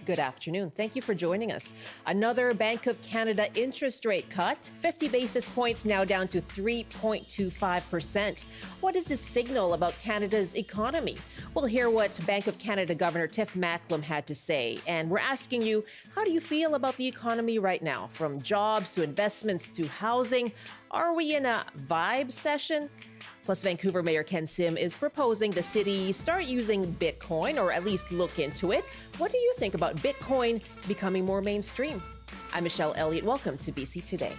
Good afternoon. Thank you for joining us. Another Bank of Canada interest rate cut, 50 basis points now down to 3.25%. What does this signal about Canada's economy? We'll hear what Bank of Canada Governor Tiff Macklem had to say. And we're asking you, how do you feel about the economy right now? From jobs to investments to housing. Are we in a vibe session? Plus, Vancouver Mayor Ken Sim is proposing the city start using Bitcoin, or at least look into it. What do you think about Bitcoin becoming more mainstream? I'm Michelle Elliott. Welcome to BC Today.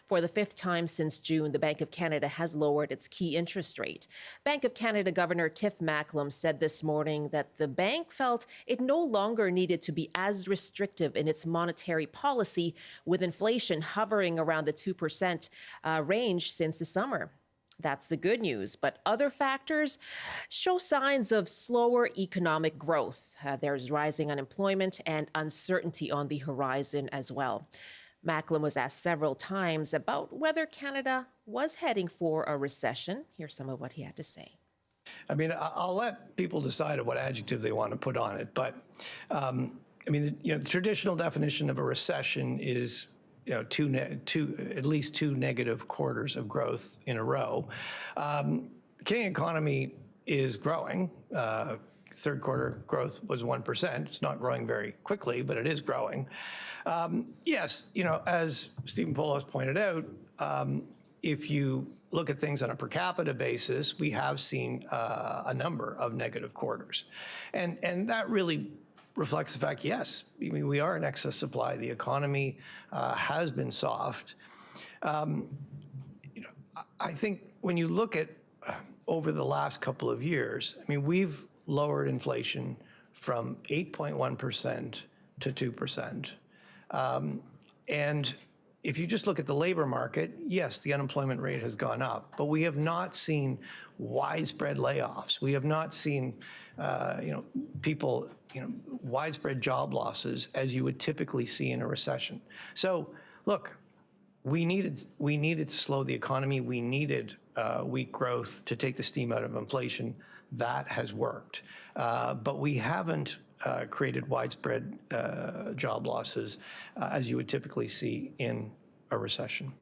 For the fifth time since June, the Bank of Canada has lowered its key interest rate. Bank of Canada Governor Tiff Macklem said this morning that the bank felt it no longer needed to be as restrictive in its monetary policy, with inflation hovering around the 2% range since the summer. That's the good news, but other factors show signs of slower economic growth. There's rising unemployment and uncertainty on the horizon as well. Macklem was asked several times about whether Canada was heading for a recession. Here's some of what he had to say. I'll let people decide what adjective they want to put on it, but the traditional definition of a recession is at least two negative quarters of growth in a row. The Canadian economy is growing. Third quarter growth was 1%. It's not growing very quickly, but it is growing. Yes, as Stephen Polos pointed out, if you look at things on a per capita basis, we have seen a number of negative quarters. And that really reflects the fact, yes, we are in excess supply. The economy has been soft. I think when you look at over the last couple of years, we've lowered inflation from 8.1% to 2%. And if you just look at the labor market, yes, the unemployment rate has gone up, but we have not seen widespread layoffs. We have not seen, people, widespread job losses as you would typically see in a recession. So, look, we needed to slow the economy. We needed weak growth to take the steam out of inflation. That has worked, but we haven't created widespread job losses as you would typically see in a recession.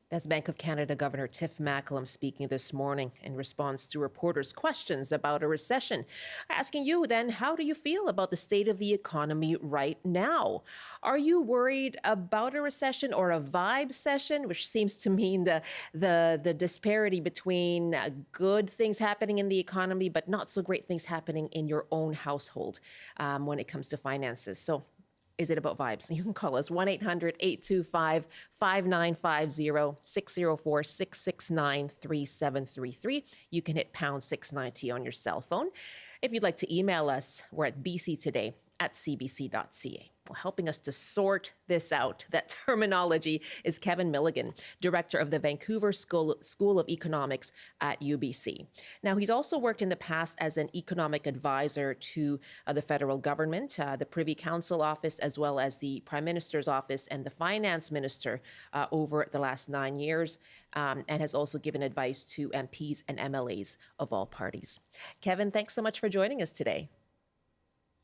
That's Bank of Canada Governor Tiff Macklem speaking this morning in response to reporters' questions about a recession. Asking you then, how do you feel about the state of the economy right now? Are you worried about a recession or a vibe session, which seems to mean the disparity between good things happening in the economy but not so great things happening in your own household when it comes to finances? So is it about vibes? You can call us 1-800-825-5950, 604-669-3733. You can hit pound 690 on your cell phone. If you'd like to email us, we're at bctoday@cbc.ca. Well, helping us to sort this out, that terminology, is Kevin Milligan, director of the Vancouver School of Economics at UBC. Now, he's also worked in the past as an economic advisor to the federal government, the Privy Council office, as well as the Prime Minister's office and the Finance Minister over the last 9 years, and has also given advice to MPs and MLAs of all parties. Kevin, thanks so much for joining us today.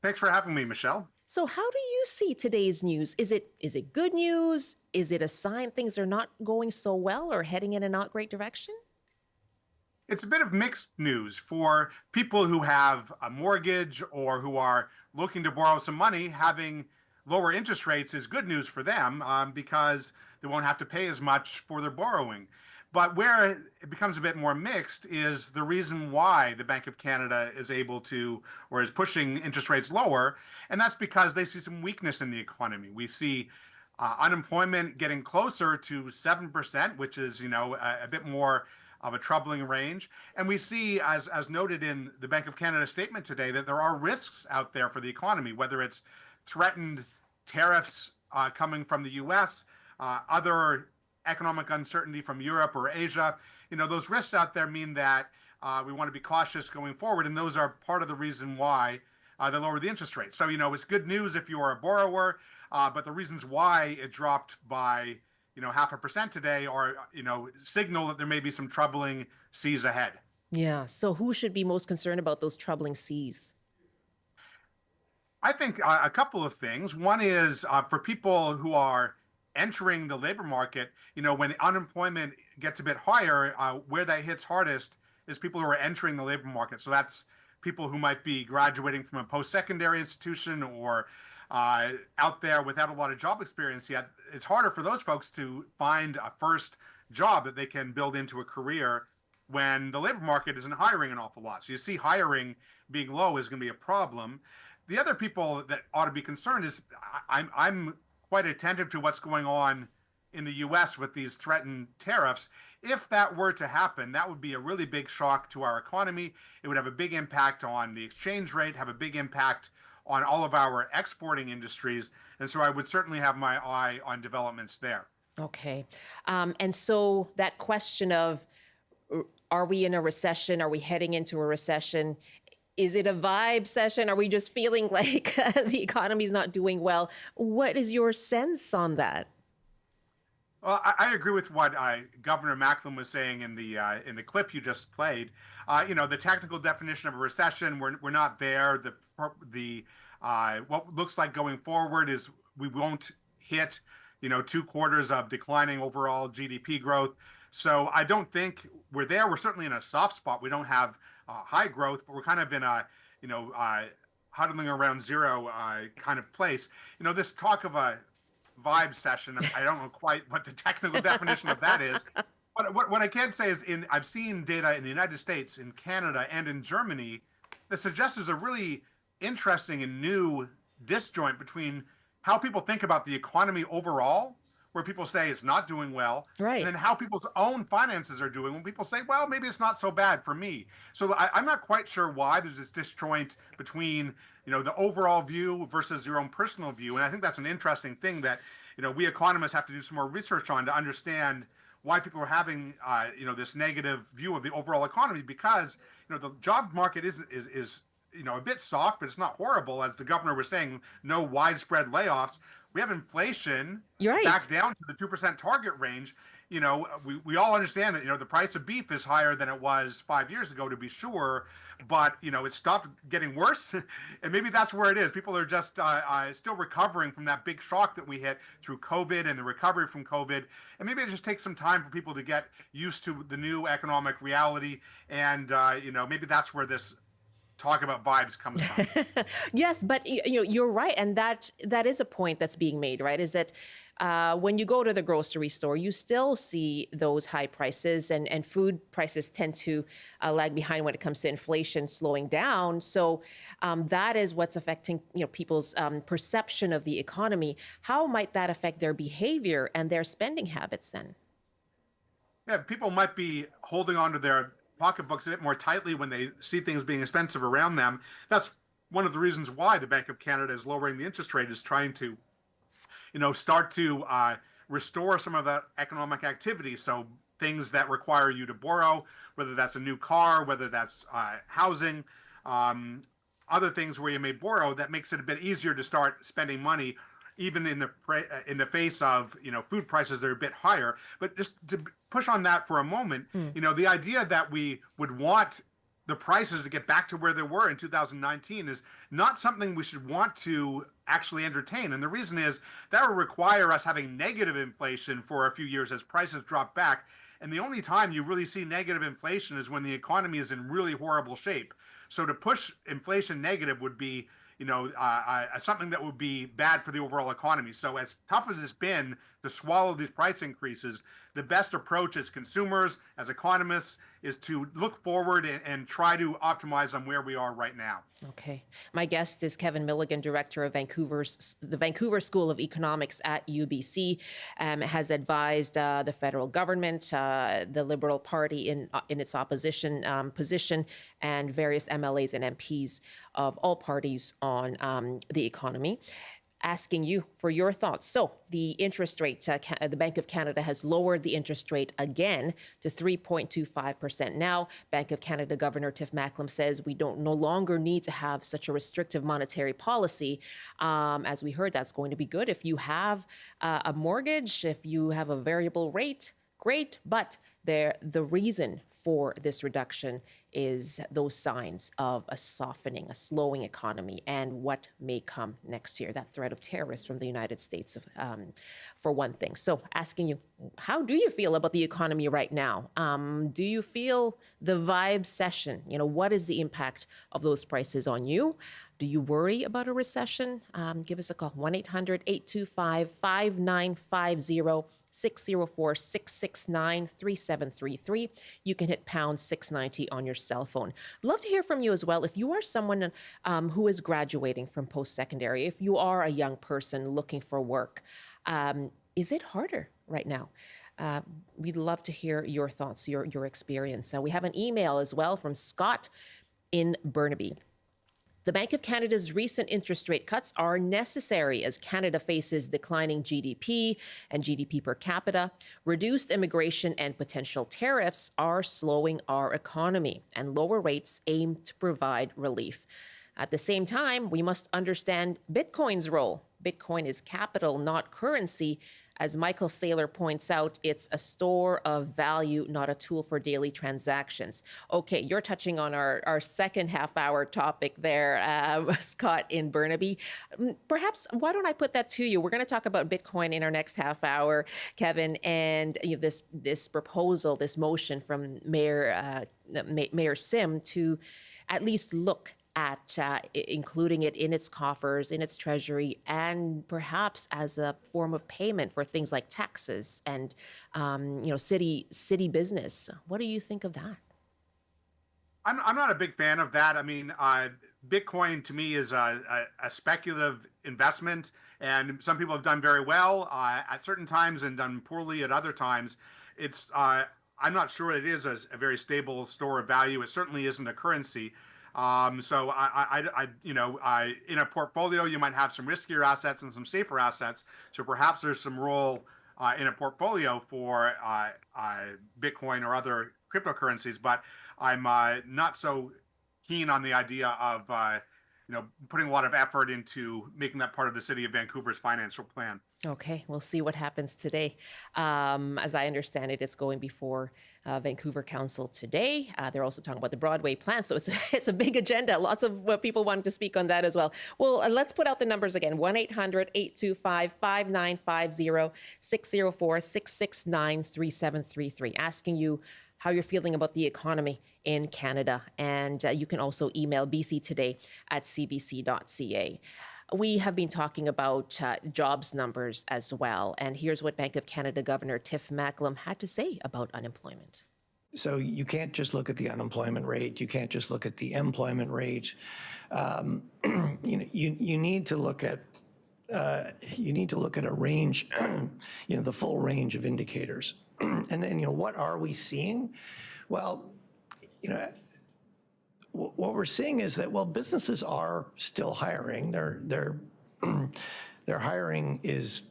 Thanks for having me, Michelle. So how do you see today's news? Is it good news? Is it a sign things are not going so well or heading in a not great direction? It's a bit of mixed news for people who have a mortgage or who are looking to borrow some money. Having lower interest rates is good news for them because they won't have to pay as much for their borrowing. But where it becomes a bit more mixed is the reason why the Bank of Canada is able to, or is pushing interest rates lower, and that's because they see some weakness in the economy. We see unemployment getting closer to 7%, which is, a bit more of a troubling range. And we see, as noted in the Bank of Canada statement today, that there are risks out there for the economy, whether it's threatened tariffs coming from the U.S., other economic uncertainty from Europe or Asia. Those risks out there mean that we want to be cautious going forward, and those are part of the reason why they lower the interest rate. So, it's good news if you are a borrower, but the reasons why it dropped by, 0.5% today are, signal that there may be some troubling seas ahead. Yeah. So who should be most concerned about those troubling seas? I think a couple of things. One is for people who are entering the labor market, when unemployment gets a bit higher, where that hits hardest is people who are entering the labor market. So that's people who might be graduating from a post-secondary institution or out there without a lot of job experience yet. It's harder for those folks to find a first job that they can build into a career when the labor market isn't hiring an awful lot. So you see hiring being low is going to be a problem. The other people that ought to be concerned is I'm quite attentive to what's going on in the US with these threatened tariffs. If that were to happen, that would be a really big shock to our economy. It would have a big impact on the exchange rate, have a big impact on all of our exporting industries. And so I would certainly have my eye on developments there. Okay. And so that question of are we in a recession? Are we heading into a recession? Is it a vibe session? Are we just feeling like the economy's not doing well? What is your sense on that? Well, I agree with what Governor Macklem was saying in the clip you just played. The technical definition of a recession, we're not there. The what looks like going forward is we won't hit 2 quarters of declining overall GDP growth. So I don't think we're there. We're certainly in a soft spot. We don't have high growth, but we're kind of in a huddling around zero kind of place. This talk of a vibe session, I don't know quite what the technical definition of that is. But what I can say is I've seen data in the United States, in Canada, and in Germany that suggests there's a really interesting and new disjoint between how people think about the economy overall, where people say it's not doing well, Right. and then how people's own finances are doing when people say, well, maybe it's not so bad for me. So I'm not quite sure why there's this disjoint between the overall view versus your own personal view. And I think that's an interesting thing that we economists have to do some more research on to understand why people are having this negative view of the overall economy, because the job market is a bit soft, but it's not horrible. As the governor was saying, no widespread layoffs. We have inflation You're right. back down to the 2% target range. We all understand that the price of beef is higher than it was 5 years ago, to be sure, but it stopped getting worse, and maybe that's where it is. People are just still recovering from that big shock that we hit through COVID and the recovery from COVID, and maybe it just takes some time for people to get used to the new economic reality, and maybe that's where this talk about vibes comes from. Yes, but you're right, and that is a point that's being made, right? Is that when you go to the grocery store, you still see those high prices, and food prices tend to lag behind when it comes to inflation slowing down. So that is what's affecting people's perception of the economy. How might that affect their behavior and their spending habits then? Yeah, people might be holding on to their pocketbooks a bit more tightly when they see things being expensive around them. That's one of the reasons why the Bank of Canada is lowering the interest rate, is trying to, start to restore some of that economic activity. So things that require you to borrow, whether that's a new car, whether that's housing, other things where you may borrow, that makes it a bit easier to start spending money, even in the face of food prices that are a bit higher. But just to push on that for a moment, the idea that we would want the prices to get back to where they were in 2019 is not something we should want to actually entertain. And the reason is that would require us having negative inflation for a few years as prices drop back. And the only time you really see negative inflation is when the economy is in really horrible shape. So to push inflation negative would be something that would be bad for the overall economy. So as tough as it's been to swallow these price increases, the best approach as consumers, as economists, is to look forward and try to optimize on where we are right now. Okay. My guest is Kevin Milligan, director of the Vancouver School of Economics at UBC, has advised the federal government, the Liberal Party in its opposition position, and various MLAs and MPs of all parties on the economy. Asking you for your thoughts. So the interest rate, the Bank of Canada has lowered the interest rate again to 3.25% now. Bank of Canada Governor Tiff Macklem says we don't no longer need to have such a restrictive monetary policy. As we heard, that's going to be good if you have a mortgage, if you have a variable rate. Great, but The reason for this reduction is those signs of a softening, a slowing economy, and what may come next year. That threat of terrorists from the United States, for one thing. So, asking you, how do you feel about the economy right now? Do you feel the vibe session? What is the impact of those prices on you? Do you worry about a recession? Give us a call, 1-800-825-5950, 604-669-3733. You can hit pound 690 on your cell phone. Love to hear from you as well. If you are someone who is graduating from post-secondary, if you are a young person looking for work, is it harder right now? We'd love to hear your thoughts, your experience. We have an email as well from Scott in Burnaby. The Bank of Canada's recent interest rate cuts are necessary as Canada faces declining GDP and GDP per capita. Reduced immigration and potential tariffs are slowing our economy, and lower rates aim to provide relief. At the same time, we must understand Bitcoin's role. Bitcoin is capital, not currency. As Michael Saylor points out, it's a store of value, not a tool for daily transactions. Okay, you're touching on our second half-hour topic there, Scott in Burnaby. Perhaps, why don't I put that to you? We're going to talk about Bitcoin in our next half hour, Kevin, and this proposal, this motion from Mayor Sim to at least look at including it in its coffers, in its treasury, and perhaps as a form of payment for things like taxes and city business. What do you think of that? I'm not a big fan of that. I mean, Bitcoin to me is a speculative investment, and some people have done very well at certain times and done poorly at other times. It's I'm not sure it is a very stable store of value. It certainly isn't a currency. So in a portfolio, you might have some riskier assets and some safer assets. So perhaps there's some role in a portfolio for Bitcoin or other cryptocurrencies, but I'm not so keen on the idea of putting a lot of effort into making that part of the city of Vancouver's financial plan. Okay, we'll see what happens today. As I understand it, it's going before Vancouver Council today. They're also talking about the Broadway plan, so it's a big agenda. Lots of people wanting to speak on that as well. Well, let's put out the numbers again. 1-800-825-5950, 604-669-3733. Asking you how you're feeling about the economy in Canada. And you can also email bctoday@cbc.ca. We have been talking about jobs numbers as well. And here's what Bank of Canada Governor Tiff Macklem had to say about unemployment. So you can't just look at the unemployment rate. You can't just look at the employment rate. You need to look at a range, the full range of indicators. And what are we seeing? Well, what we're seeing is that, businesses are still hiring. Their hiring is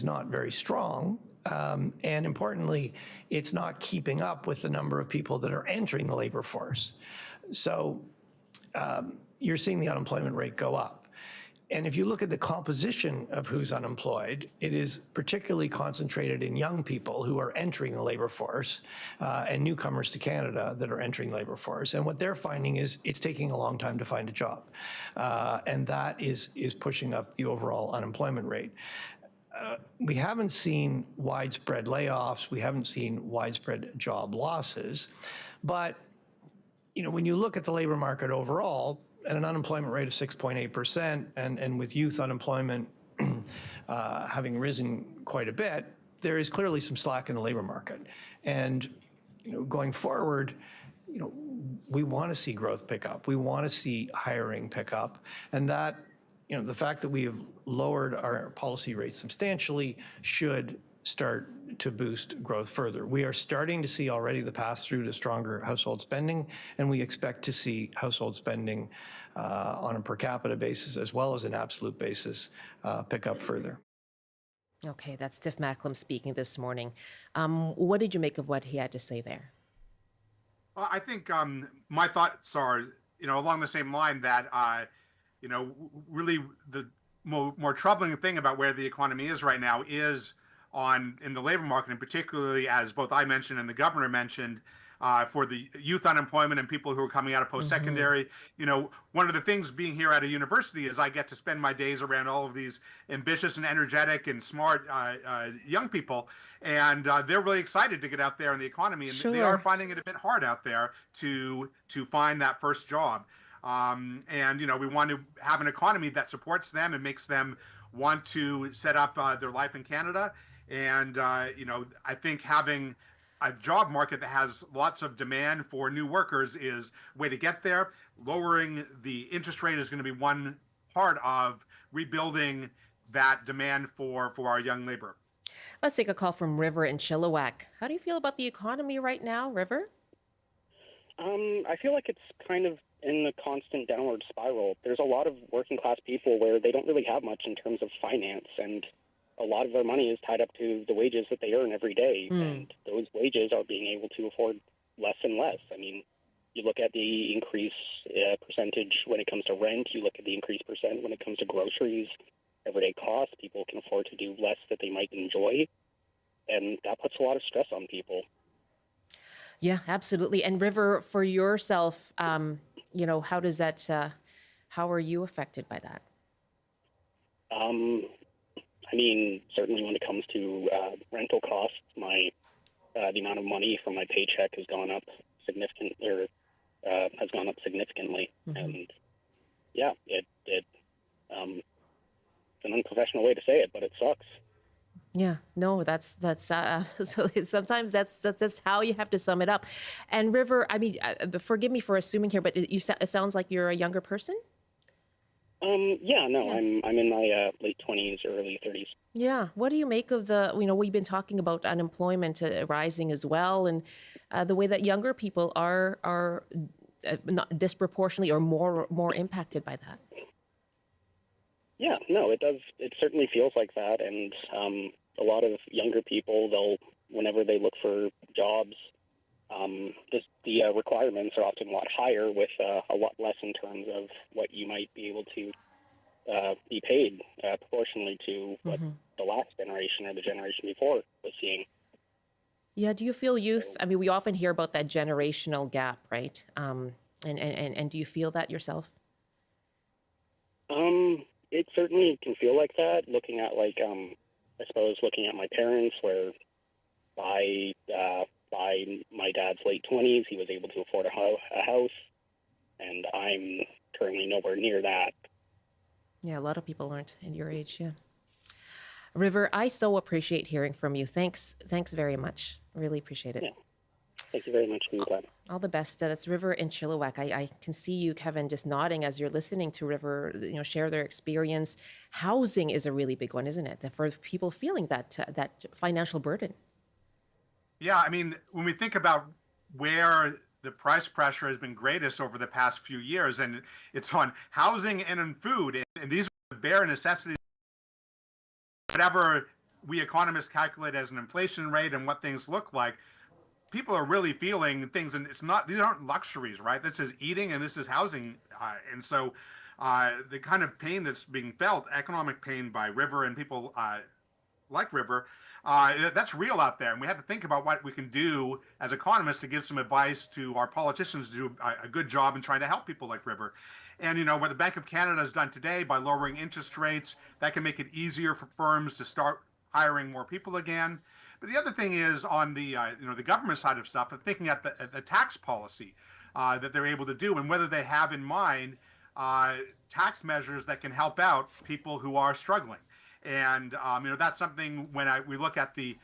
not very strong. And importantly, it's not keeping up with the number of people that are entering the labor force. So you're seeing the unemployment rate go up. And if you look at the composition of who's unemployed, it is particularly concentrated in young people who are entering the labor force and newcomers to Canada that are entering labor force. And what they're finding is it's taking a long time to find a job. And that is pushing up the overall unemployment rate. We haven't seen widespread layoffs. We haven't seen widespread job losses. But, when you look at the labor market overall, at an unemployment rate of 6.8%, and with youth unemployment having risen quite a bit, there is clearly some slack in the labor market. And going forward, we want to see growth pick up. We want to see hiring pick up, and that the fact that we have lowered our policy rates substantially should start to boost growth further. We are starting to see already the pass through to stronger household spending, and we expect to see household spending on a per capita basis as well as an absolute basis pick up further. Okay, that's Tiff Macklem speaking this morning. What did you make of what he had to say there? Well, I think my thoughts are, along the same line that, really the more troubling thing about where the economy is right now is in the labor market, and particularly as both I mentioned and the governor mentioned, for the youth unemployment and people who are coming out of post-secondary. One of the things being here at a university is I get to spend my days around all of these ambitious and energetic and smart young people, and they're really excited to get out there in the economy, and they are finding it a bit hard out there to find that first job. And we want to have an economy that supports them and makes them want to set up their life in Canada. And I think having a job market that has lots of demand for new workers is a way to get there. Lowering the interest rate is going to be one part of rebuilding that demand for our young labor. Let's take a call from River in Chilliwack. How do you feel about the economy right now, River? I feel like it's kind of in a constant downward spiral. There's a lot of working class people where they don't really have much in terms of finance, and a lot of their money is tied up to the wages that they earn every day, and those wages are being able to afford less and less. I mean, you look at the increase percentage when it comes to rent, you look at the increase percent when it comes to groceries, everyday costs. People can afford to do less that they might enjoy, and that puts a lot of stress on people. Yeah, absolutely. And River, for yourself, how does that, how are you affected by that? I mean, certainly when it comes to rental costs, the amount of money from my paycheck has gone up significantly, and yeah, it's an unprofessional way to say it, but it sucks. Yeah, no, that's so sometimes that's just how you have to sum it up. And River, I mean, forgive me for assuming here, but it sounds like you're a younger person. Yeah, no, I'm in my late 20s, early 30s. Yeah. What do you make of we've been talking about unemployment rising as well, and the way that younger people are not disproportionately or more impacted by that? Yeah, no, it does. It certainly feels like that. And a lot of younger people, whenever they look for jobs, the requirements are often a lot higher with a lot less in terms of what you might be able to be paid proportionally to what the last generation or the generation before was seeing. Yeah. Do you feel youth? I mean, we often hear about that generational gap, right? And do you feel that yourself? It certainly can feel like that. Looking at looking at my parents, where by my dad's late 20s, he was able to afford a house, and I'm currently nowhere near that. Yeah, a lot of people aren't in your age. Yeah. River, I so appreciate hearing from you. Thanks very much. Really appreciate it. Yeah. Thank you very much for your time. All the best. That's River in Chilliwack. I can see you, Kevin, just nodding as you're listening to River, share their experience. Housing is a really big one, isn't it? For people feeling that financial burden. Yeah, I mean, when we think about where the price pressure has been greatest over the past few years, and it's on housing and on food, and these are the bare necessities. Whatever we economists calculate as an inflation rate and what things look like, people are really feeling things, and these aren't luxuries, right? This is eating and this is housing, and so the kind of pain that's being felt, economic pain by River and people like River, that's real out there, and we have to think about what we can do as economists to give some advice to our politicians to do a good job in trying to help people like River. And what the Bank of Canada has done today by lowering interest rates, that can make it easier for firms to start hiring more people again. But the other thing is on the the government side of stuff, thinking at the tax policy that they're able to do, and whether they have in mind tax measures that can help out people who are struggling. And that's something when we look at the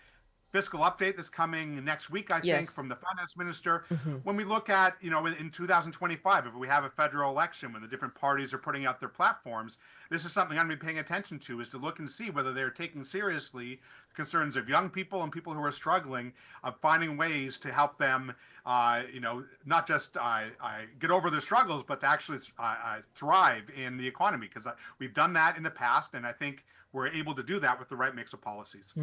fiscal update that's coming next week, I think, from the finance minister. When we look at, in 2025, if we have a federal election, when the different parties are putting out their platforms, this is something I'm going to be paying attention to, is to look and see whether they're taking seriously concerns of young people and people who are struggling, of finding ways to help them, not just get over their struggles, but to actually thrive in the economy. Because we've done that in the past, and I think we're able to do that with the right mix of policies.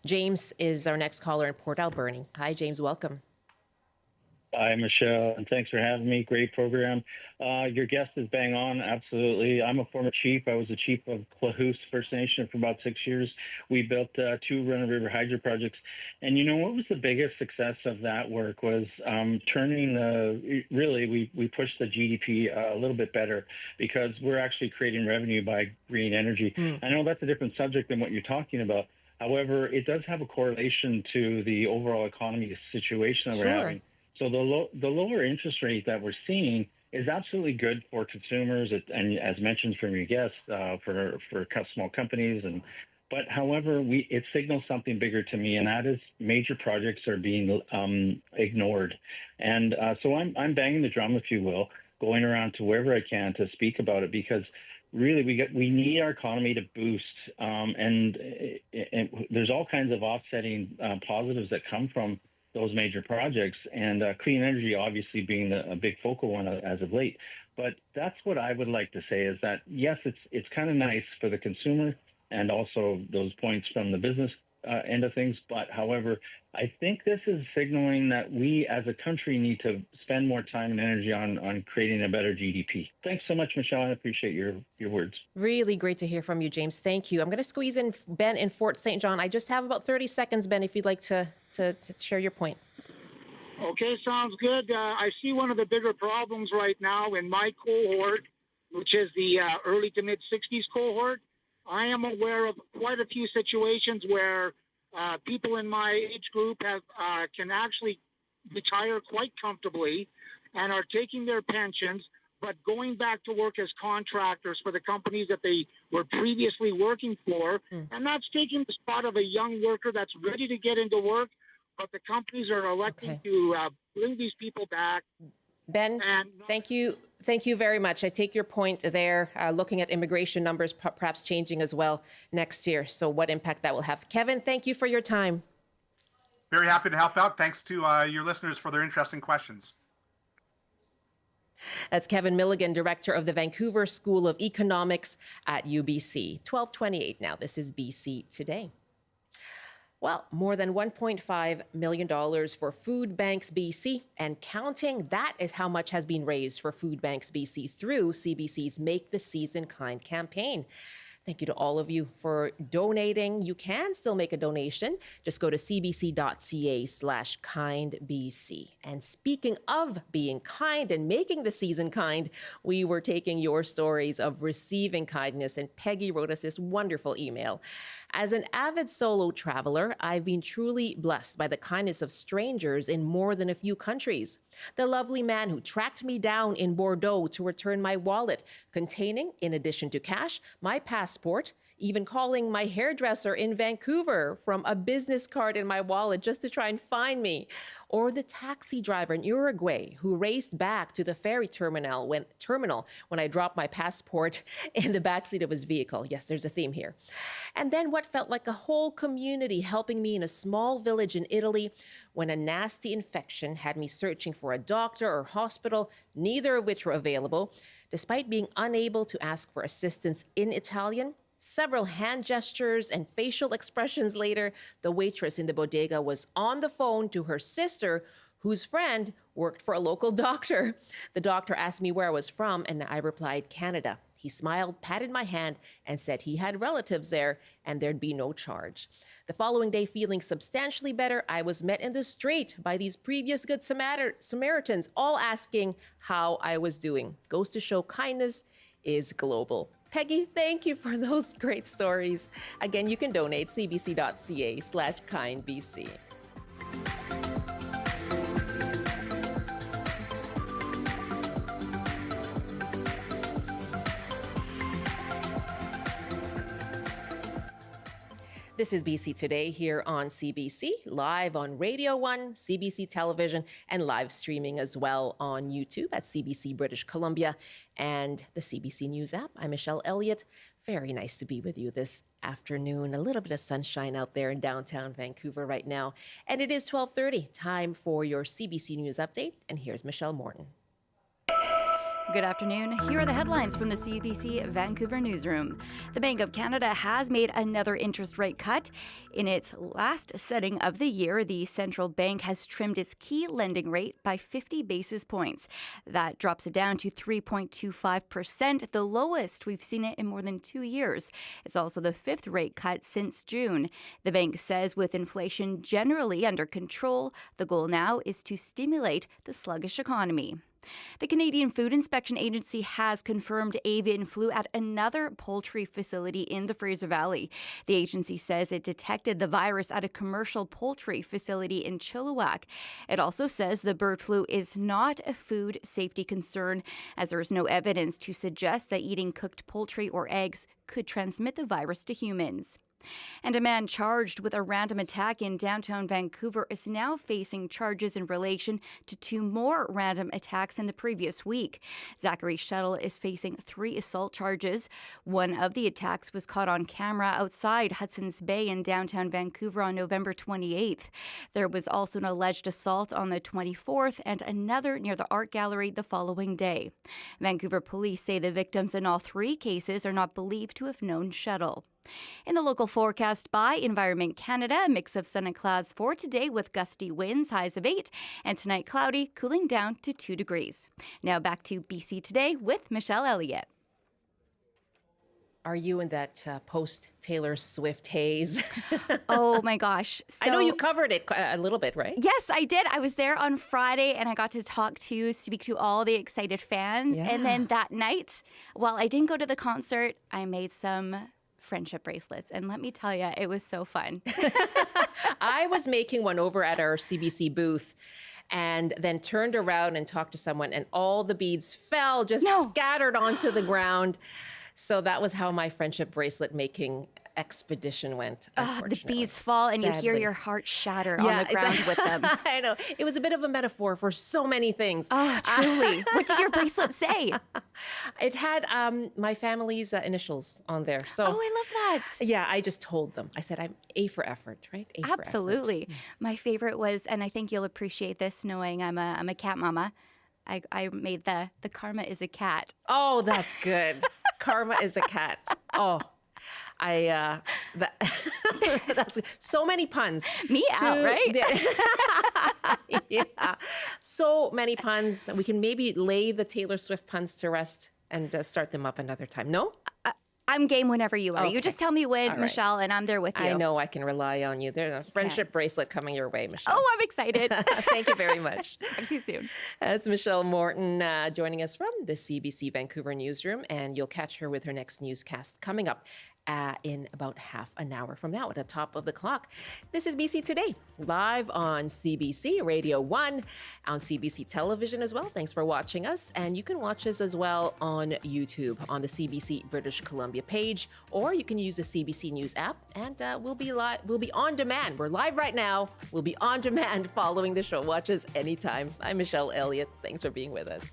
James is our next caller in Port Alberni. Hi, James. Welcome. Hi, Michelle, and thanks for having me. Great program. Your guest is bang on, absolutely. I'm a former chief. I was the chief of Klahoose First Nation for about 6 years. We built 2 Run River hydro projects. And you know what was the biggest success of that work was turning we pushed the GDP a little bit better because we're actually creating revenue by green energy. I know that's a different subject than what you're talking about. However, it does have a correlation to the overall economy situation that we're having. So the lower interest rate that we're seeing is absolutely good for consumers, and as mentioned from your guest, for small companies. But however, it signals something bigger to me, and that is major projects are being ignored. And so I'm banging the drum, if you will, going around to wherever I can to speak about it because really we need our economy to boost, and there's all kinds of offsetting positives that come from those major projects, and clean energy obviously being a big focal one as of late. But that's what I would like to say is that, yes, it's kind of nice for the consumer and also those points from the business end of things. But however, I think this is signaling that we as a country need to spend more time and energy on creating a better GDP. Thanks so much, Michelle. I appreciate your words. Really great to hear from you, James. Thank you. I'm going to squeeze in Ben in Fort St. John. I just have about 30 seconds, Ben, if you'd like to share your point. Okay, sounds good. I see one of the bigger problems right now in my cohort, which is the early to mid 60s cohort. I am aware of quite a few situations where people in my age group can actually retire quite comfortably and are taking their pensions, but going back to work as contractors for the companies that they were previously working for. And that's taking the spot of a young worker that's ready to get into work, but the companies are electing to bring these people back. Ben, thank you. Thank you very much. I take your point there, looking at immigration numbers perhaps changing as well next year. So what impact that will have. Kevin, thank you for your time. Very happy to help out. Thanks to your listeners for their interesting questions. That's Kevin Milligan, director of the Vancouver School of Economics at UBC. 12:28 now. This is BC Today. Well, more than $1.5 million for Food Banks BC and counting. That is how much has been raised for Food Banks BC through CBC's Make the Season Kind campaign. Thank you to all of you for donating. You can still make a donation. Just go to cbc.ca/kindbc. And speaking of being kind and making the season kind, we were taking your stories of receiving kindness, and Peggy wrote us this wonderful email. As an avid solo traveler, I've been truly blessed by the kindness of strangers in more than a few countries. The lovely man who tracked me down in Bordeaux to return my wallet, containing, in addition to cash, my passport, even calling my hairdresser in Vancouver from a business card in my wallet just to try and find me. Or the taxi driver in Uruguay who raced back to the ferry terminal when I dropped my passport in the backseat of his vehicle. Yes, there's a theme here. And then what felt like a whole community helping me in a small village in Italy when a nasty infection had me searching for a doctor or hospital, neither of which were available. Despite being unable to ask for assistance in Italian, several hand gestures and facial expressions later, the waitress in the bodega was on the phone to her sister, whose friend worked for a local doctor. The doctor asked me where I was from, and I replied, Canada. He smiled, patted my hand, and said he had relatives there and there'd be no charge. The following day, feeling substantially better, I was met in the street by these previous Good Samaritans, all asking how I was doing. Goes to show kindness is global. Peggy, thank you for those great stories. Again, you can donate cbc.ca/kindbc. This is BC Today here on CBC, live on Radio 1, CBC Television, and live streaming as well on YouTube at CBC British Columbia and the CBC News app. I'm Michelle Elliott. Very nice to be with you this afternoon. A little bit of sunshine out there in downtown Vancouver right now. And it is 12:30, time for your CBC News update. And here's Michelle Morton. Good afternoon. Here are the headlines from the CBC Vancouver newsroom. The Bank of Canada has made another interest rate cut. In its last setting of the year, the central bank has trimmed its key lending rate by 50 basis points. That drops it down to 3.25%, the lowest we've seen it in more than 2 years. It's also the fifth rate cut since June. The bank says with inflation generally under control, the goal now is to stimulate the sluggish economy. The Canadian Food Inspection Agency has confirmed avian flu at another poultry facility in the Fraser Valley. The agency says it detected the virus at a commercial poultry facility in Chilliwack. It also says the bird flu is not a food safety concern, as there is no evidence to suggest that eating cooked poultry or eggs could transmit the virus to humans. And a man charged with a random attack in downtown Vancouver is now facing charges in relation to 2 more random attacks in the previous week. Zachary Shuttle is facing 3 assault charges. One of the attacks was caught on camera outside Hudson's Bay in downtown Vancouver on November 28th. There was also an alleged assault on the 24th and another near the art gallery the following day. Vancouver police say the victims in all 3 cases are not believed to have known Shuttle. In the local forecast by Environment Canada, a mix of sun and clouds for today with gusty winds, highs of 8, and tonight cloudy, cooling down to 2 degrees. Now back to BC Today with Michelle Elliott. Are you in that post-Taylor Swift haze? Oh my gosh. I know you covered it a little bit, right? Yes, I did. I was there on Friday and I got to speak to all the excited fans. Yeah. And then that night, while I didn't go to the concert, I made some friendship bracelets. And let me tell you, it was so fun. I was making one over at our CBC booth and then turned around and talked to someone and all the beads fell, just scattered onto the ground. So that was how my friendship bracelet making expedition went. The beads fall and you hear your heart shatter on the ground with them. I know. It was a bit of a metaphor for so many things. Oh, truly. What did your bracelet say? It had my family's initials on there. So, I love that. Yeah, I just told them. I said, I'm A for effort, right? A for Absolutely. effort. My favorite was, and I think you'll appreciate this knowing I'm a cat mama, I made the karma is a cat. Oh, that's good. Karma is a cat. Oh, that's so many puns. Me out, right? Yeah. So many puns. We can maybe lay the Taylor Swift puns to rest and start them up another time. No? I'm game whenever you are. Okay. You just tell me when, All right. Michelle, and I'm there with you. I know I can rely on you. There's a friendship bracelet coming your way, Michelle. Oh, I'm excited. Thank you very much. Talk to you soon. That's Michelle Morton joining us from the CBC Vancouver newsroom, and you'll catch her with her next newscast coming up in about half an hour from now at the top of the clock. This is BC Today, live on CBC Radio 1, on CBC Television as well. Thanks for watching us. And you can watch us as well on YouTube on the CBC British Columbia page, or you can use the CBC News app, and we'll be on demand. We're live right now. We'll be on demand following the show. Watch us anytime. I'm Michelle Elliott. Thanks for being with us.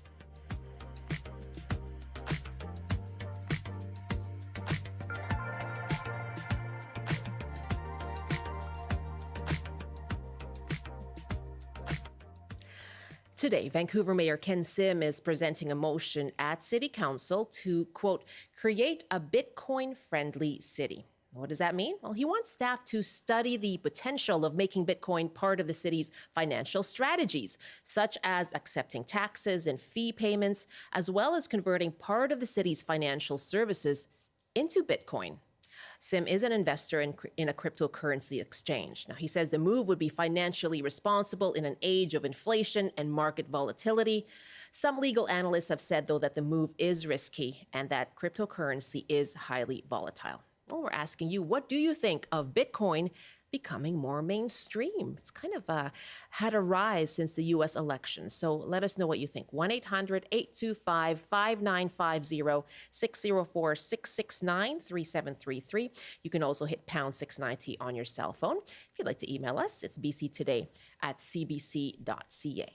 Today, Vancouver Mayor Ken Sim is presenting a motion at City Council to, quote, create a Bitcoin-friendly city. What does that mean? Well, he wants staff to study the potential of making Bitcoin part of the city's financial strategies, such as accepting taxes and fee payments, as well as converting part of the city's financial services into Bitcoin. Sim is an investor in a cryptocurrency exchange. Now, he says the move would be financially responsible in an age of inflation and market volatility. Some legal analysts have said, though, that the move is risky and that cryptocurrency is highly volatile. Well, we're asking you, what do you think of Bitcoin becoming more mainstream? It's kind of had a rise since the U.S. election. So let us know what you think. 1-800-825-5950, 604-669-3733. You can also hit pound 690 on your cell phone. If you'd like to email us, it's bctoday@cbc.ca.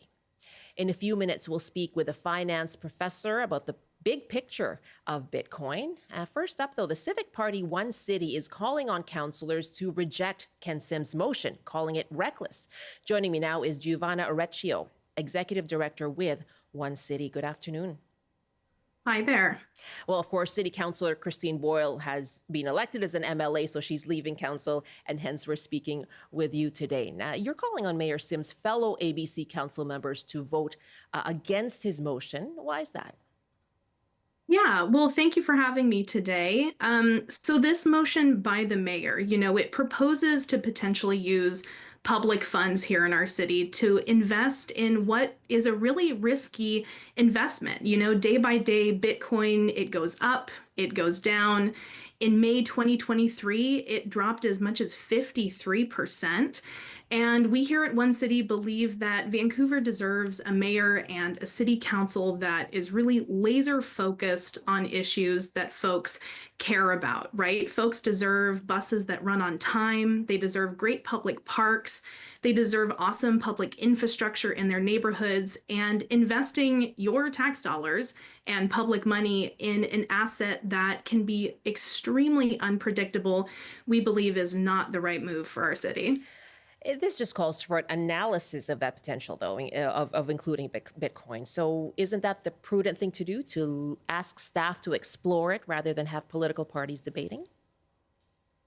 In a few minutes, we'll speak with a finance professor about the big picture of Bitcoin. First up, though, the Civic Party One City is calling on councillors to reject Ken Sim's motion, calling it reckless. Joining me now is Giovanna Orecchio, Executive Director with One City. Good afternoon. Hi there. Well, of course, City Councilor Christine Boyle has been elected as an MLA, so she's leaving council, and hence we're speaking with you today. Now, you're calling on Mayor Sim's fellow ABC council members to vote against his motion. Why is that? Yeah, well, thank you for having me today. So this motion by the mayor, it proposes to potentially use public funds here in our city to invest in what is a really risky investment. Day by day, Bitcoin, it goes up, it goes down. In May 2023, it dropped as much as 53%. And we here at One City believe that Vancouver deserves a mayor and a city council that is really laser focused on issues that folks care about, right? Folks deserve buses that run on time. They deserve great public parks. They deserve awesome public infrastructure in their neighborhoods, and investing your tax dollars and public money in an asset that can be extremely unpredictable, we believe is not the right move for our city. This just calls for an analysis of that potential, though, of including Bitcoin. So isn't that the prudent thing to do, to ask staff to explore it rather than have political parties debating?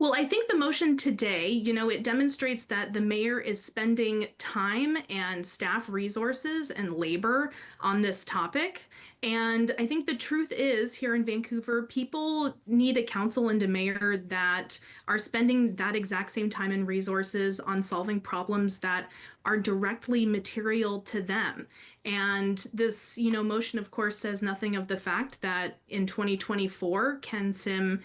Well, I think the motion today, it demonstrates that the mayor is spending time and staff resources and labor on this topic. And I think the truth is, here in Vancouver, people need a council and a mayor that are spending that exact same time and resources on solving problems that are directly material to them. And this, motion, of course, says nothing of the fact that in 2024, Ken Sim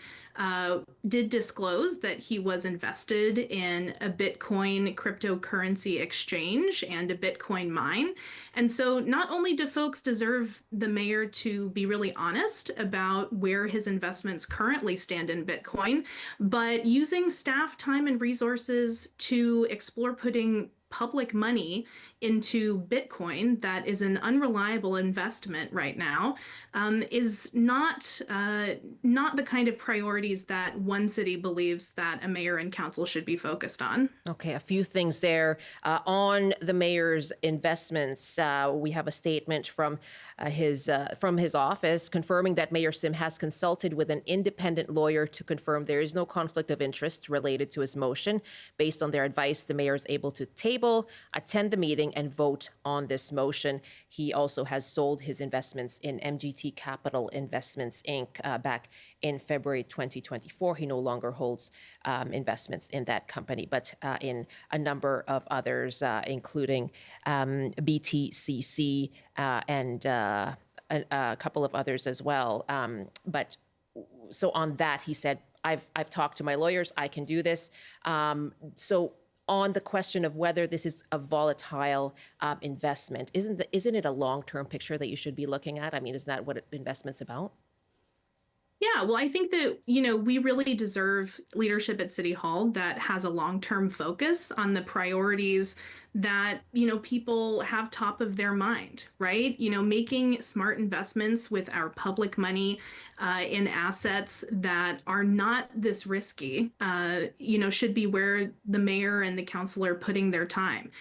did disclose that he was invested in a Bitcoin cryptocurrency exchange and a Bitcoin mine. And so not only do folks deserve the mayor to be really honest about where his investments currently stand in Bitcoin, but using staff time and resources to explore putting public money into Bitcoin that is an unreliable investment right now is not the kind of priorities that One City believes that a mayor and council should be focused on. Okay, a few things there. On the mayor's investments, we have a statement from his office confirming that Mayor Sim has consulted with an independent lawyer to confirm there is no conflict of interest related to his motion. Based on their advice, the mayor is able to table, attend the meeting, and vote on this motion. He also has sold his investments in MGT Capital Investments, Inc. Back in February 2024. He no longer holds investments in that company, but in a number of others, including BTCC and a couple of others as well. But so on that, he said, I've talked to my lawyers, I can do this. So on the question of whether this is a volatile investment, isn't it a long-term picture that you should be looking at? I mean, isn't that what investment's about? Yeah, well, I think that, we really deserve leadership at City Hall that has a long-term focus on the priorities that, people have top of their mind, right? Making smart investments with our public money in assets that are not this risky, should be where the mayor and the council are putting their time.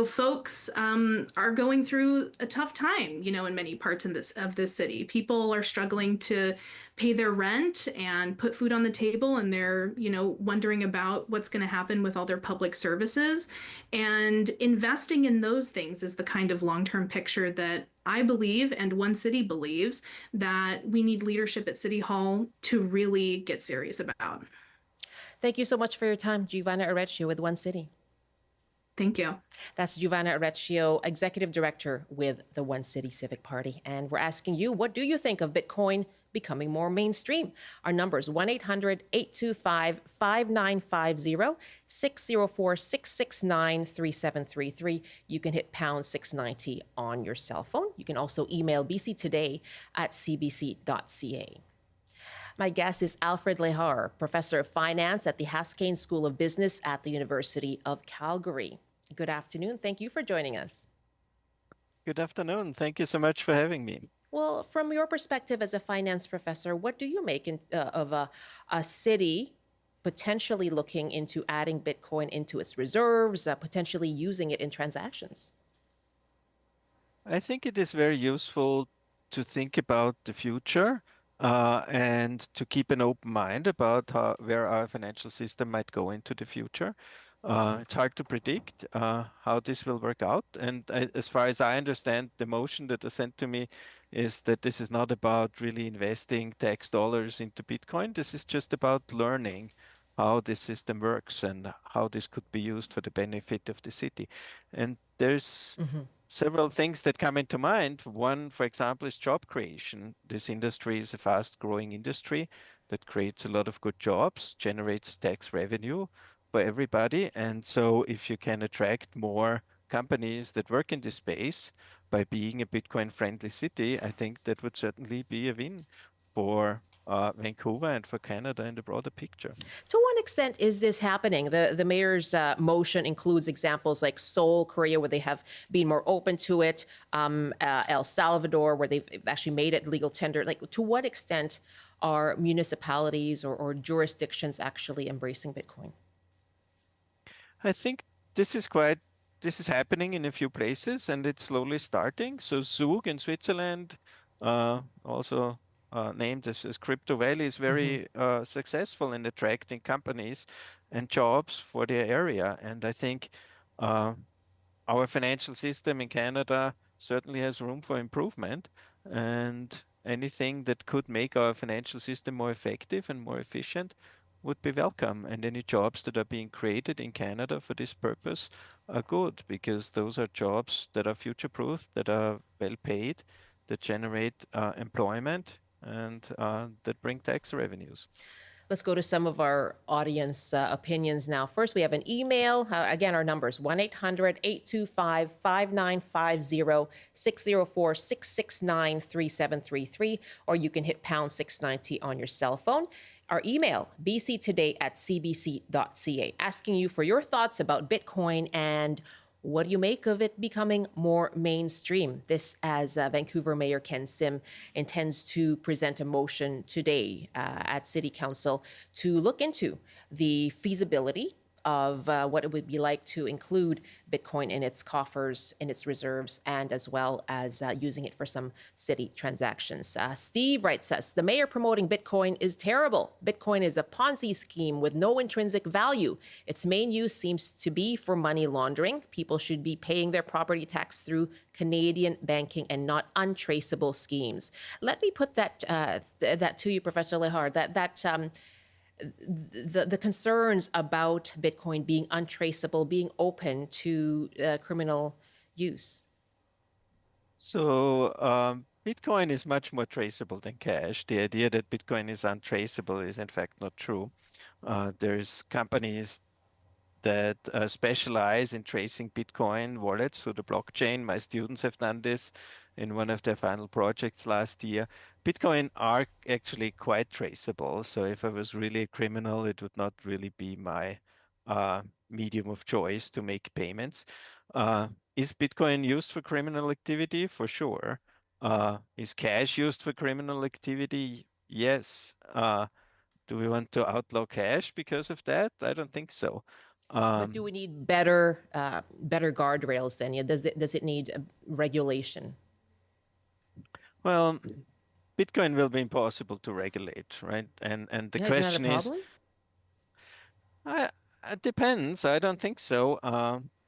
Folks are going through a tough time, in many parts of this city. People are struggling to pay their rent and put food on the table, and they're, wondering about what's going to happen with all their public services. And investing in those things is the kind of long-term picture that I believe and One City believes that we need leadership at City Hall to really get serious about. Thank you so much for your time, Giovanna Arecchio with One City. Thank you. That's Giovanna Arecchio, Executive Director with the One City Civic Party. And we're asking you, what do you think of Bitcoin becoming more mainstream? Our number is 1-800-825-5950, 604-669-3733. You can hit pound 690 on your cell phone. You can also email bctoday@cbc.ca. My guest is Alfred Lehar, Professor of Finance at the Haskayne School of Business at the University of Calgary. Good afternoon. Thank you for joining us. Good afternoon. Thank you so much for having me. Well, from your perspective as a finance professor, what do you make of a city potentially looking into adding Bitcoin into its reserves, potentially using it in transactions? I think it is very useful to think about the future and to keep an open mind about where our financial system might go into the future. It's hard to predict how this will work out. And as far as I understand, the motion that was sent to me is that this is not about really investing tax dollars into Bitcoin. This is just about learning how this system works and how this could be used for the benefit of the city. And there's several things that come into mind. One, for example, is job creation. This industry is a fast-growing industry that creates a lot of good jobs, generates tax revenue for everybody. And so if you can attract more companies that work in this space by being a Bitcoin-friendly city, I think that would certainly be a win for Vancouver and for Canada in the broader picture. To what extent is this happening? The mayor's motion includes examples like Seoul, Korea, where they have been more open to it, El Salvador, where they've actually made it legal tender. Like, to what extent are municipalities or jurisdictions actually embracing Bitcoin? I think this is happening in a few places and it's slowly starting. So Zug in Switzerland, also named as Crypto Valley, is very successful in attracting companies and jobs for their area. And I think our financial system in Canada certainly has room for improvement. And anything that could make our financial system more effective and more efficient would be welcome. And any jobs that are being created in Canada for this purpose are good because those are jobs that are future-proof, that are well paid, that generate employment, and that bring tax revenues. Let's go to some of our audience opinions now. First, we have an email. Again, our numbers 1-800-825-5950, 604-669-3733, or you can hit pound 690 on your cell phone. Our email, bctoday@cbc.ca, asking you for your thoughts about Bitcoin and what do you make of it becoming more mainstream? This as Vancouver Mayor Ken Sim intends to present a motion today at City Council to look into the feasibility of what it would be like to include Bitcoin in its coffers, in its reserves, and as well as using it for some city transactions. Steve writes us, the mayor promoting Bitcoin is terrible. Bitcoin is a Ponzi scheme with no intrinsic value. Its main use seems to be for money laundering. People should be paying their property tax through Canadian banking and not untraceable schemes. Let me put that to you, Professor Lehar, the concerns about Bitcoin being untraceable, being open to criminal use. So Bitcoin is much more traceable than cash. The idea that Bitcoin is untraceable is in fact not true. There's companies that specialize in tracing Bitcoin wallets through the blockchain. My students have done this in one of their final projects last year. Bitcoin are actually quite traceable. So if I was really a criminal, it would not really be my medium of choice to make payments. Is Bitcoin used for criminal activity? For sure. Is cash used for criminal activity? Yes. Do we want to outlaw cash because of that? I don't think so. But do we need better guardrails then? Yeah, does it need regulation? Well, Bitcoin will be impossible to regulate, right? And the question is, it depends. I don't think so.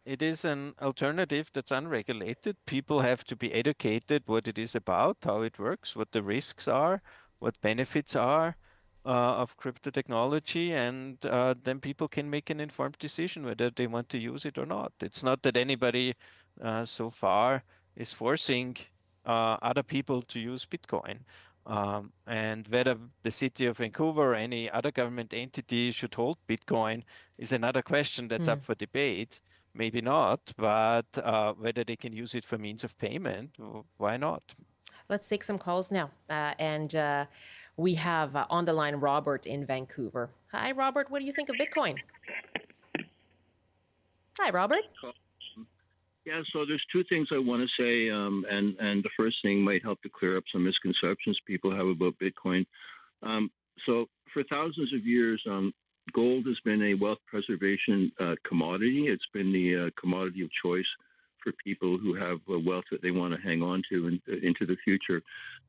It is an alternative that's unregulated. People have to be educated what it is about, how it works, what the risks are, what benefits are of crypto technology, and then people can make an informed decision whether they want to use it or not. It's not that anybody so far is forcing other people to use Bitcoin. And whether the city of Vancouver or any other government entity should hold Bitcoin is another question that's up for debate. Maybe not, but whether they can use it for means of payment, why not? Let's take some calls now. And we have on the line Robert in Vancouver. Hi, Robert. What do you think of Bitcoin? Hi, Robert. Yeah, so there's two things I want to say, and the first thing might help to clear up some misconceptions people have about Bitcoin. So for thousands of years, gold has been a wealth preservation commodity. It's been the commodity of choice for people who have wealth that they want to hang on to into the future.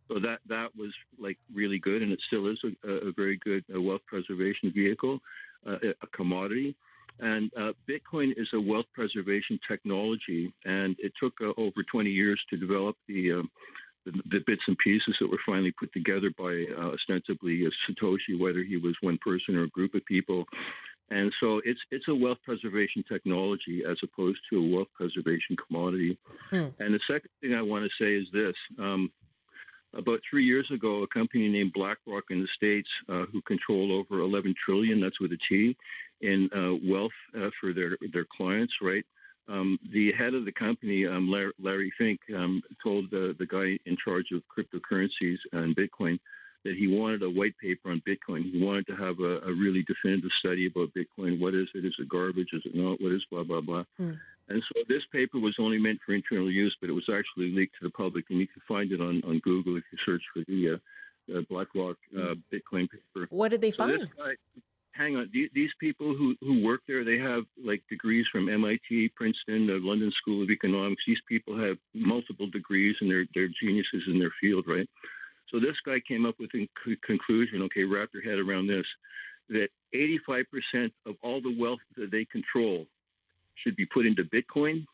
So that was like really good, and it still is a very good wealth preservation vehicle, a commodity. And Bitcoin is a wealth preservation technology, and it took over 20 years to develop the bits and pieces that were finally put together by ostensibly Satoshi, whether he was one person or a group of people. And so it's a wealth preservation technology as opposed to a wealth preservation commodity. And the second thing I want to say is this. About 3 years ago, a company named BlackRock in the States, who control over 11 trillion, that's with a T, in wealth for their clients, right? The head of the company, Larry Fink, told the guy in charge of cryptocurrencies and Bitcoin that he wanted a white paper on Bitcoin. He wanted to have a really definitive study about Bitcoin. What is it? Is it garbage? Is it not? What is blah, blah, blah? And so this paper was only meant for internal use, but it was actually leaked to the public, and you can find it on Google if you search for the BlackRock Bitcoin paper. What did they So find? this guy, hang on, these people who work there, they have like degrees from MIT, Princeton, the London School of Economics. These people have multiple degrees, and they're geniuses in their field, right? So this guy came up with a conclusion, okay, wrap your head around this, that 85% of all the wealth that they control should be put into Bitcoin,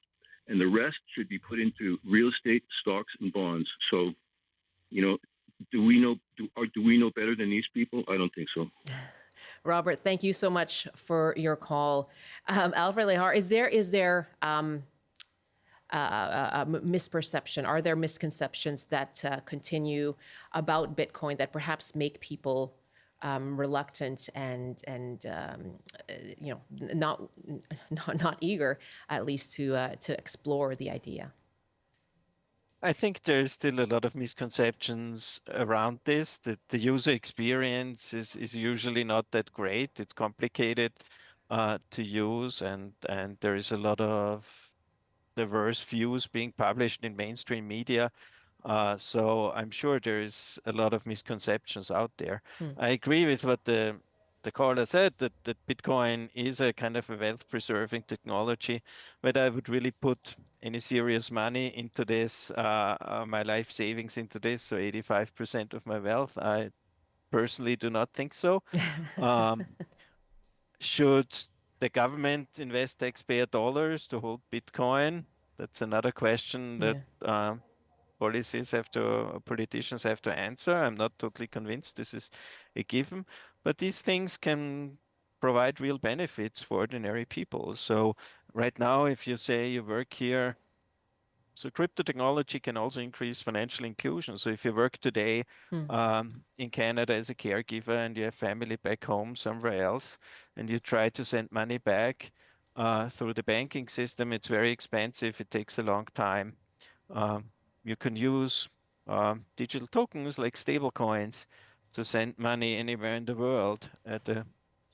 and the rest should be put into real estate, stocks, and bonds. So, do we know better than these people? I don't think so. Robert, thank you so much for your call. Alfred Lehar, is there misperception? Are there misconceptions that continue about Bitcoin that perhaps make people reluctant and not eager, at least to explore the idea? I think there's still a lot of misconceptions around this, that the user experience is usually not that great. It's complicated to use, and there is a lot of diverse views being published in mainstream media. So I'm sure there is a lot of misconceptions out there. I agree with what the caller said, that Bitcoin is a kind of a wealth-preserving technology, but I would really put any serious money into this, my life savings into this, so 85% of my wealth. I personally do not think so. Should the government invest taxpayer dollars to hold Bitcoin? That's another question that politicians have to answer. I'm not totally convinced this is a given, but these things can provide real benefits for ordinary people. So right now, if you say you work here, so crypto technology can also increase financial inclusion. So if you work today in Canada as a caregiver and you have family back home somewhere else, and you try to send money back through the banking system, it's very expensive. It takes a long time. You can use digital tokens like stable coins to send money anywhere in the world at a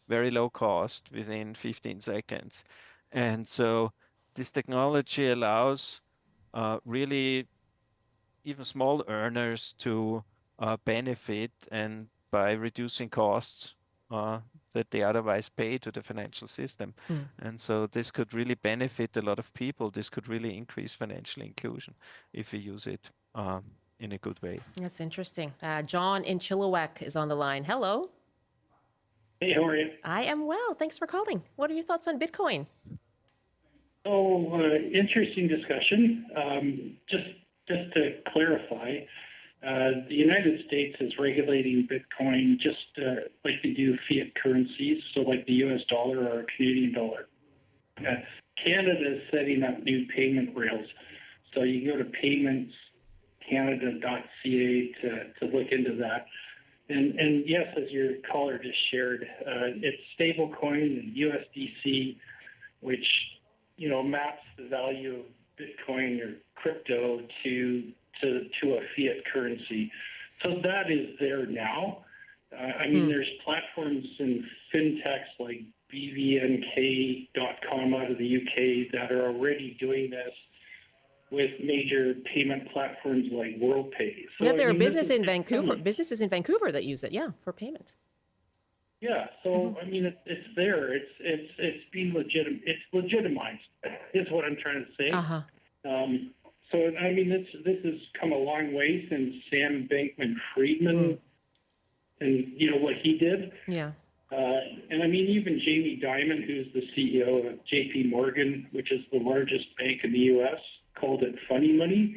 very low cost within 15 seconds. And so this technology allows really even small earners to benefit, and by reducing costs that they otherwise pay to the financial system. And so this could really benefit a lot of people. This could really increase financial inclusion if we use it in a good way. That's interesting. John in Chilliwack is on the line. Hello. Hey, how are you? I am well. Thanks for calling. What are your thoughts on Bitcoin? Oh, interesting discussion. Just to clarify, the United States is regulating Bitcoin just like they do fiat currencies, so like the U.S. dollar or Canadian dollar. Canada is setting up new payment rails. So you go to paymentscanada.ca to look into that. And yes, as your caller just shared, it's stablecoin and USDC, which maps the value of Bitcoin or crypto to a fiat currency. So that is there now. There's platforms and fintechs like BVNK.com out of the UK that are already doing this with major payment platforms like WorldPay. So, There are businesses in Vancouver that use it, for payment. Yeah, so it's there. It's being legitimized. Is what I'm trying to say. So I mean, this has come a long way since Sam Bankman-Friedman and what he did. Yeah. And I mean, even Jamie Dimon, who's the CEO of J.P. Morgan, which is the largest bank in the U.S., called it funny money.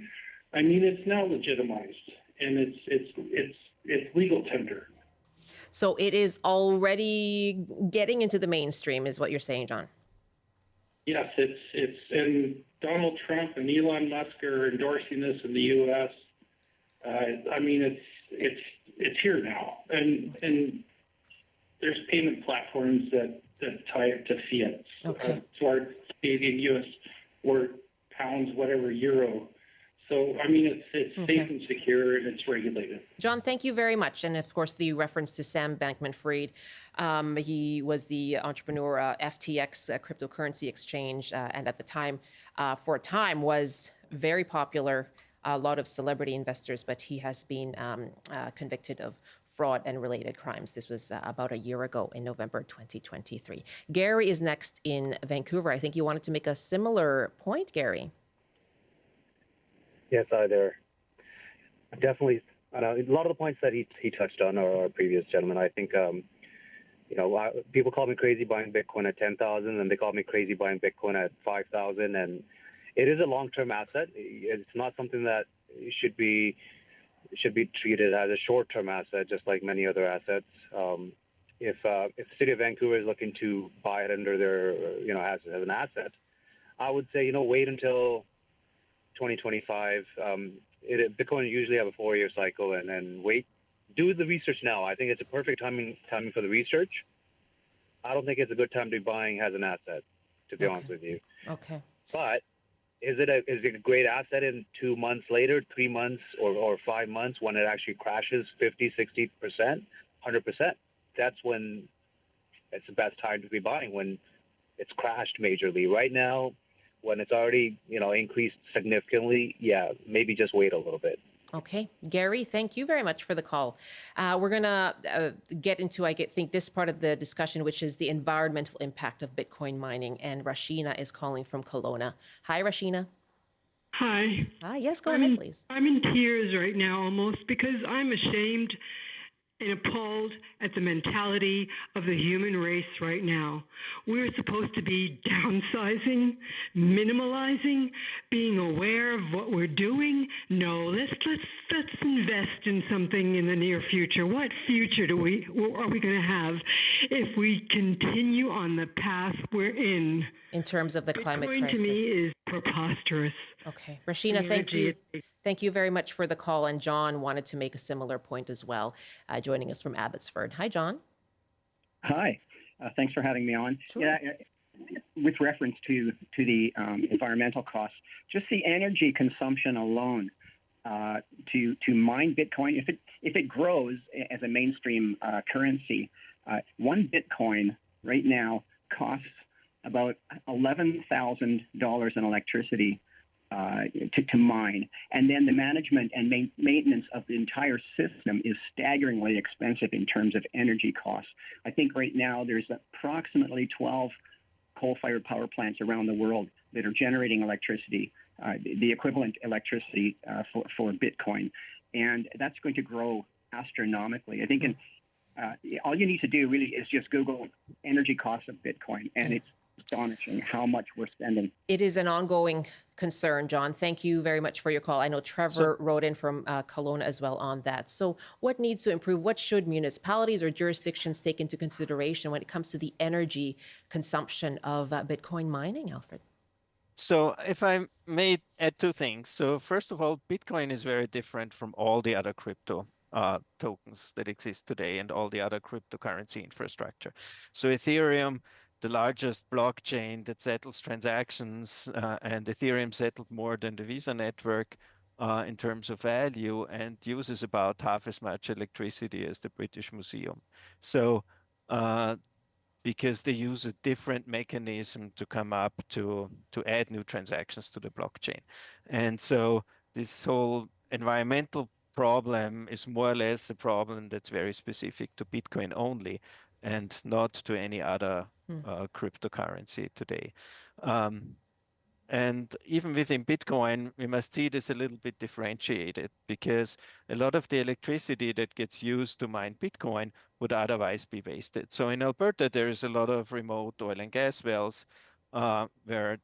I mean, it's now legitimized, and it's legal tender. So it is already getting into the mainstream, is what you're saying, John? Yes, it's and Donald Trump and Elon Musk are endorsing this in the U.S. I mean, it's here now, and there's payment platforms that tie it to fiat, to our Canadian, U.S. or pounds, whatever, euro. So, I mean, it's safe and secure, and it's regulated. John, thank you very much. And of course, the reference to Sam Bankman-Fried. He was the entrepreneur, FTX cryptocurrency exchange, and at the time, for a time, was very popular. A lot of celebrity investors, but he has been convicted of fraud and related crimes. This was about a year ago in November 2023. Gary is next in Vancouver. I think you wanted to make a similar point, Gary. Yes, hi there. Definitely, a lot of the points that he touched on are our previous gentleman. I think, people call me crazy buying Bitcoin at 10,000, and they call me crazy buying Bitcoin at 5,000. And it is a long-term asset. It's not something that should be treated as a short-term asset, just like many other assets. If the city of Vancouver is looking to buy it under their, as an asset, I would say, wait until 2025. Bitcoin usually have a 4-year cycle, and then wait. Do the research now. I think it's a perfect timing for the research. I don't think it's a good time to be buying as an asset, to be honest with you. Okay. But is it a great asset in 2 months later, 3 months, or 5 months when it actually crashes 50, 60%, 100%? That's when it's the best time to be buying, when it's crashed majorly. Right now, when it's already, increased significantly, maybe just wait a little bit. Okay. Gary, thank you very much for the call. We're going to get into, I think, this part of the discussion, which is the environmental impact of Bitcoin mining. And Rashina is calling from Kelowna. Hi, Rashina. Hi. Hi, yes, go ahead, please. I'm in tears right now almost because I'm ashamed and appalled at the mentality of the human race right now. We're supposed to be downsizing, minimalizing, being aware of what we're doing. No, let's invest in something in the near future. What future are we going to have if we continue on the path we're in? In terms of the climate Bitcoin crisis. to me is preposterous. Okay. Rashina, thank you. Thank you very much for the call. And John wanted to make a similar point as well, joining us from Abbotsford. Hi, John. Hi. Thanks for having me on. Sure. Yeah, with reference to the environmental costs, just the energy consumption alone to mine Bitcoin, if it grows as a mainstream currency, one Bitcoin right now costs about $11,000 in electricity to mine. And then the management and maintenance of the entire system is staggeringly expensive in terms of energy costs. I think right now there's approximately 12 coal-fired power plants around the world that are generating electricity, the equivalent electricity for Bitcoin. And that's going to grow astronomically. I think all you need to do really is just Google energy costs of Bitcoin, and it's astonishing how much we're spending. It is an ongoing concern, John. Thank you very much for your call. I know Trevor wrote in from Kelowna as well on that. So what needs to improve? What should municipalities or jurisdictions take into consideration when it comes to the energy consumption of Bitcoin mining, Alfred? So if I may add two things. So first of all, Bitcoin is very different from all the other crypto tokens that exist today and all the other cryptocurrency infrastructure. So Ethereum, the largest blockchain that settles transactions, and Ethereum settled more than the Visa network in terms of value and uses about half as much electricity as the British Museum. So because they use a different mechanism to come up to add new transactions to the blockchain. And so this whole environmental problem is more or less a problem that's very specific to Bitcoin only and not to any other cryptocurrency today. And even within Bitcoin, we must see this a little bit differentiated, because a lot of the electricity that gets used to mine Bitcoin would otherwise be wasted. So in Alberta, there is a lot of remote oil and gas wells where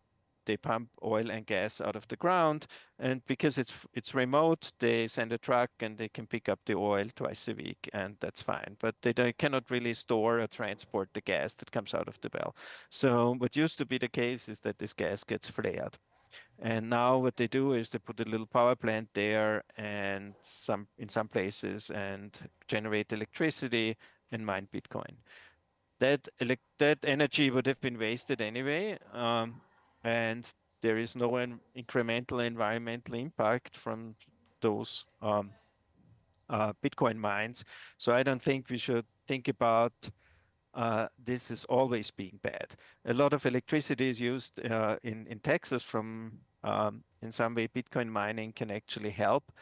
they pump oil and gas out of the ground. And because it's remote, they send a truck and they can pick up the oil twice a week, and that's fine. But they cannot really store or transport the gas that comes out of the well. So what used to be the case is that this gas gets flared. And now what they do is they put a little power plant there and in some places and generate electricity and mine Bitcoin. That energy would have been wasted anyway, and there is no incremental environmental impact from those Bitcoin mines. So I don't think we should think about this is always being bad. A lot of electricity is used in Texas from, in some way, Bitcoin mining can actually help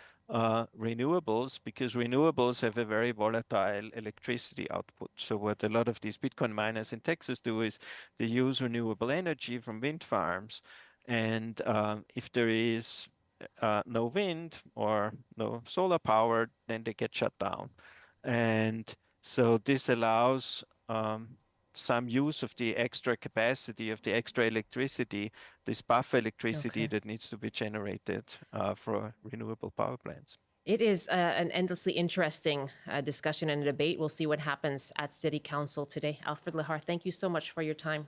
renewables, because renewables have a very volatile electricity output. So what a lot of these Bitcoin miners in Texas do is they use renewable energy from wind farms. And if there is no wind or no solar power, then they get shut down. And so this allows some use of the extra capacity, of the extra electricity, this buffer electricity that needs to be generated for renewable power plants. It is an endlessly interesting discussion and debate. We'll see what happens at City Council today. Alfred Lehar, thank you so much for your time.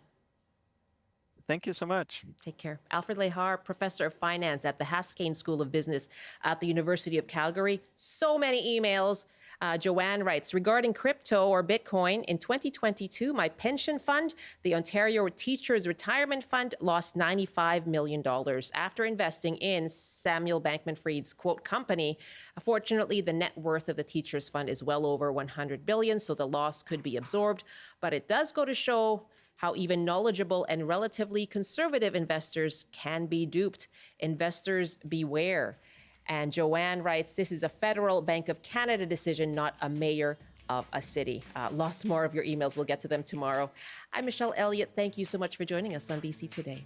Thank you so much. Take care. Alfred Lehar, Professor of Finance at the Haskayne School of Business at the University of Calgary. So many emails. Joanne writes, regarding crypto or Bitcoin, in 2022, my pension fund, the Ontario Teachers Retirement Fund, lost $95 million after investing in Samuel Bankman-Fried's, quote, company. Fortunately, the net worth of the Teachers Fund is well over $100 billion, so the loss could be absorbed. But it does go to show how even knowledgeable and relatively conservative investors can be duped. Investors beware. And Joanne writes, this is a federal Bank of Canada decision, not a mayor of a city. Lots more of your emails. We'll get to them tomorrow. I'm Michelle Elliott. Thank you so much for joining us on BC Today.